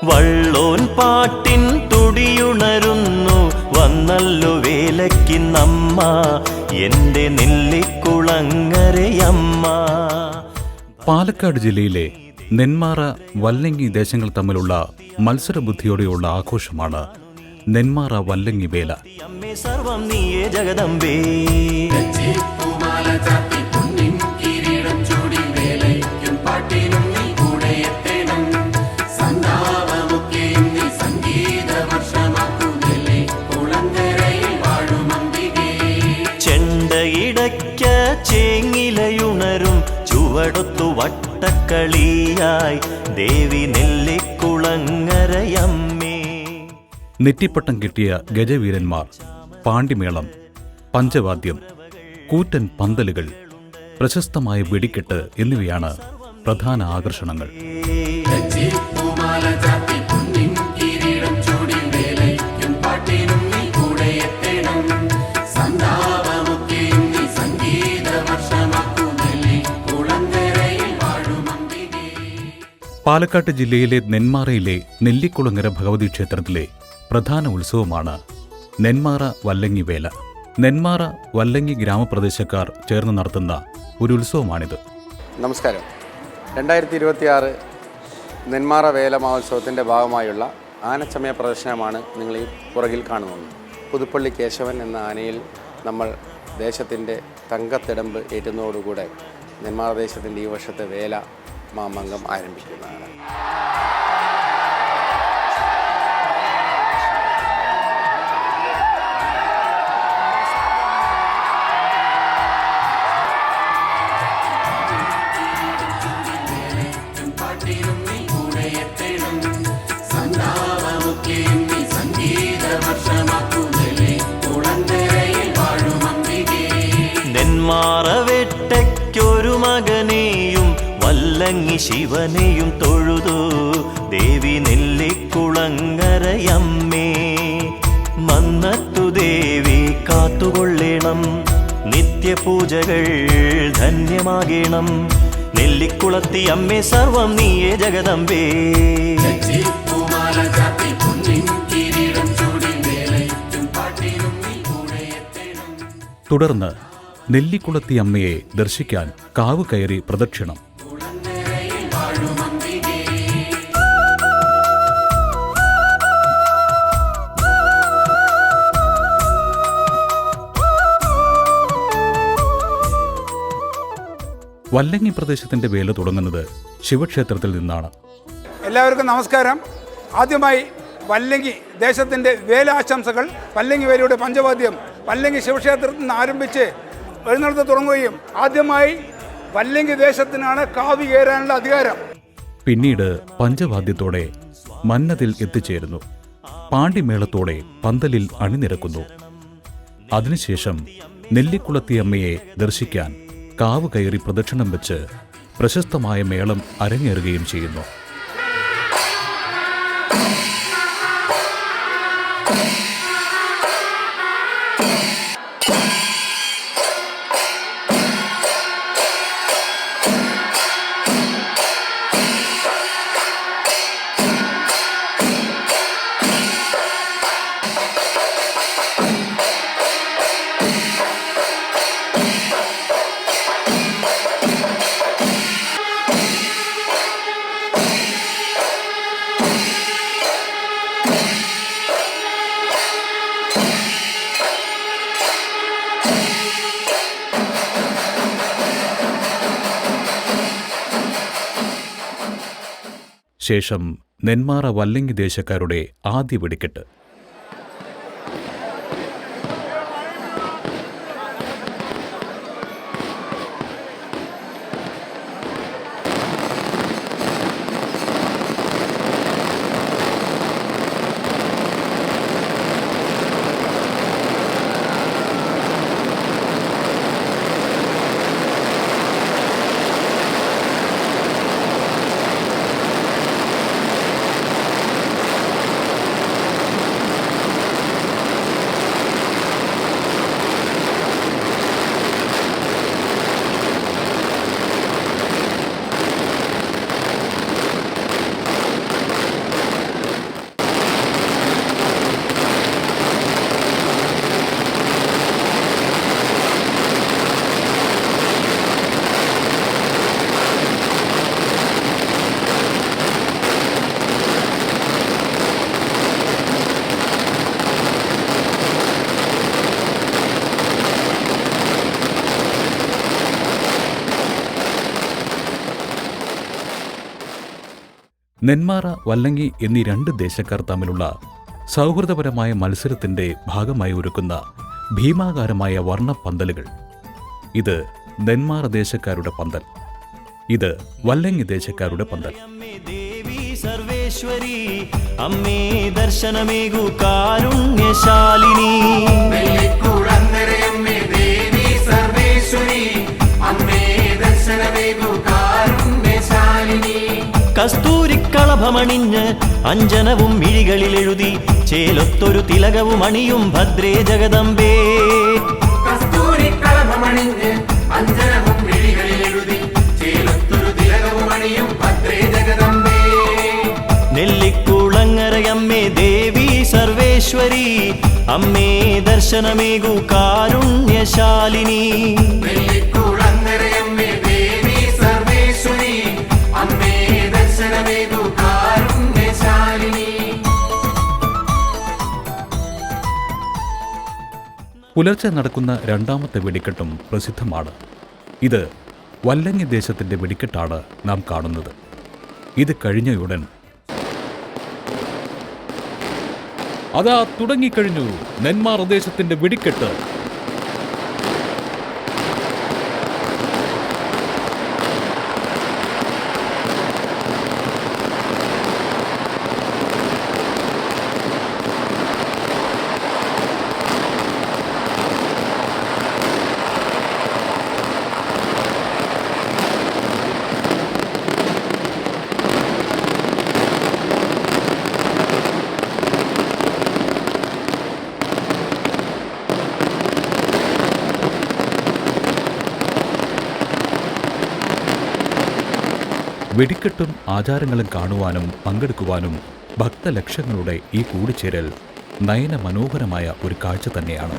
വള്ളോൻ പാട്ടിൻ തുടിയുണരുന്നു വന്നല്ലോ വേലയ്ക്കിന്നമ്മ എൻ്റെ നെല്ലിക്കുളങ്ങരയമ്മ. പാലക്കാട് ജില്ലയിലെ നെന്മാറ വല്ലങ്ങി ദേശങ്ങൾ തമ്മിലുള്ള മത്സരബുദ്ധിയോടെയുള്ള ആഘോഷമാണ് നെന്മാറ വല്ലങ്ങി വേല. അമ്മേ സർവം നീയേ ജഗദംബേ. ചെണ്ടയിടയ്ക്ക ചേങ്ങിലയുണരും ചുവടൊത്തു വട്ടക്കളിയായി ദേവി നെല്ലിക്കുളങ്ങരയമ്മേ. നെറ്റിപ്പട്ടം കിട്ടിയ ഗജവീരന്മാർ, പാണ്ടിമേളം, പഞ്ചവാദ്യം, കൂറ്റൻ പന്തലുകൾ, പ്രശസ്തമായ വെടിക്കെട്ട് എന്നിവയാണ് പ്രധാന ആകർഷണങ്ങൾ. പാലക്കാട് ജില്ലയിലെ നെന്മാറയിലെ നെല്ലിക്കുളങ്ങര ഭഗവതി ക്ഷേത്രത്തിലെ പ്രധാന ഉത്സവമാണ് നെന്മാറ വല്ലങ്ങി വേല. നെന്മാറ വല്ലങ്ങി ഗ്രാമപ്രദേശക്കാർ ചേർന്ന് നടത്തുന്ന ഒരു ഉത്സവമാണിത്. നമസ്കാരം. 2026 നെന്മാറ വേല മഹോത്സവത്തിൻ്റെ ഭാഗമായുള്ള ആനച്ചമയ പ്രദർശനമാണ് നിങ്ങൾ ഈ പുറകിൽ കാണുന്നത്. പുതുപ്പള്ളി കേശവൻ എന്ന ആനയിൽ നമ്മൾ ദേശത്തിൻ്റെ തങ്കത്തിടമ്പ് ഏറ്റുന്നതോടുകൂടെ നെന്മാറ ദേശത്തിൻ്റെ ഈ വർഷത്തെ വേല മാമംഗം ആരംഭിക്കുന്നതാണ്. നെന്മാറവെട്ടയ്ക്കൊരു മകനെയും വല്ലങ്ങി ശിവനെയും തൊഴുതു ദേവി നെല്ലിക്കുളങ്ങരയമ്മേ. മന്നത്തു ദേവി കാത്തുകൊള്ളേണം, നിത്യപൂജകൾ ധന്യമാകേണം. നെല്ലിക്കുളത്തി അമ്മേ സർവം നീയേ ജഗദംബേ. തുടർന്ന് നെല്ലിക്കുളത്തി അമ്മയെ ദർശിക്കാൻ കാവ് കയറി പ്രദക്ഷിണം. വല്ലങ്ങി പ്രദേശത്തിന്റെ വേല തുടങ്ങുന്നത് ശിവക്ഷേത്രത്തിൽ നിന്നാണ്. എല്ലാവർക്കും നമസ്കാരം. ആദ്യമായി വല്ലങ്ങി ദേശത്തിൻ്റെ വേലാശംസകൾ. വല്ലങ്ങി വേലയുടെ പഞ്ചവാദ്യം വല്ലങ്ങി ശിവക്ഷേത്രത്തിൽ നിന്ന് ആരംഭിച്ച് എഴുന്നള്ളത്ത് തുടങ്ങുകയും ആദ്യമായി വല്ലങ്ങി ദേശത്തിനാണ് കാവി കയറാനുള്ള അധികാരം. പിന്നീട് പഞ്ചവാദ്യത്തോടെ മന്നതിൽ എത്തിച്ചേരുന്നു. പാണ്ടിമേളത്തോടെ പന്തലിൽ അണിനിരക്കുന്നു. അതിനുശേഷം നെല്ലിക്കുളത്തി അമ്മയെ ദർശിക്കാൻ കാവ് കയറി പ്രദക്ഷിണം വെച്ച് പ്രശസ്തമായ മേളം അരങ്ങേറുകയും ചെയ്യുന്നു. ശേഷം നെന്മാറ വല്ലങ്ങി ദേശക്കാരുടെ ആദ്യ വെടിക്കെട്ട്. നെന്മാറ വല്ലങ്ങി എന്നീ രണ്ട് ദേശക്കാർ തമ്മിലുള്ള സൗഹൃദപരമായ മത്സരത്തിന്റെ ഭാഗമായി ഒരുക്കുന്ന ഭീമാകാരമായ വർണ്ണപ്പന്തലുകൾ. ഇത് നെന്മാറ ദേശക്കാരുടെ പന്തൽ, ഇത് വല്ലങ്ങി ദേശക്കാരുടെ പന്തൽ. അമ്മേ ദേവി സർവേശ്വരി, അമ്മേ ദർശനമേകു കാരുണ്യശാലിനി. വെള്ളിക്കുളങ്ങരയമ്മേ ദേവി സർവേശ്വരി, അമ്മേ ദർശനമേകു കാരുണ്യശാലിനി. കസ്തൂരിക്കളഭമണിഞ്ഞ് അഞ്ജനവും മിഴികളിൽ എഴുതി ചേലൊത്തൊരു തിലകവും അണിയും ഭദ്രേ ജഗദംബേ. കസ്തൂരിക്കളഭമണിഞ്ഞ് അഞ്ജനവും മിഴികളിൽ എഴുതി ചേലൊത്തൊരു തിലകവും അണിയും ഭദ്രേ ജഗദംബേ. നെല്ലിക്കുളങ്ങരയമ്മേ ദേവി സർവേശ്വരി, അമ്മേ ദർശനമേകു കാരുണ്യശാലിനി. വെള്ളിക്കുളങ്ങരയമ്മേ ദേവി സർവേശ്വരി, അമ്മേ ദർശനമേകു കാരുണ്യശാലിനി. പുലർച്ചെ നടക്കുന്ന രണ്ടാമത്തെ വെടിക്കെട്ടും പ്രസിദ്ധമാണ്. ഇത് വല്ലങ്ങി ദേശത്തിന്റെ വെടിക്കെട്ടാണ് നാം കാണുന്നത്. ഇത് കഴിഞ്ഞയുടൻ അതാ തുടങ്ങിക്കഴിഞ്ഞു നെന്മാറ ദേശത്തിന്റെ വെടിക്കെട്ട്. വെടിക്കെട്ടും ആചാരങ്ങളും കാണുവാനും പങ്കെടുക്കുവാനും ഭക്തലക്ഷങ്ങളുടെ ഈ കൂടിച്ചേരൽ നയനമനോഹരമായ ഒരു കാഴ്ച തന്നെയാണ്.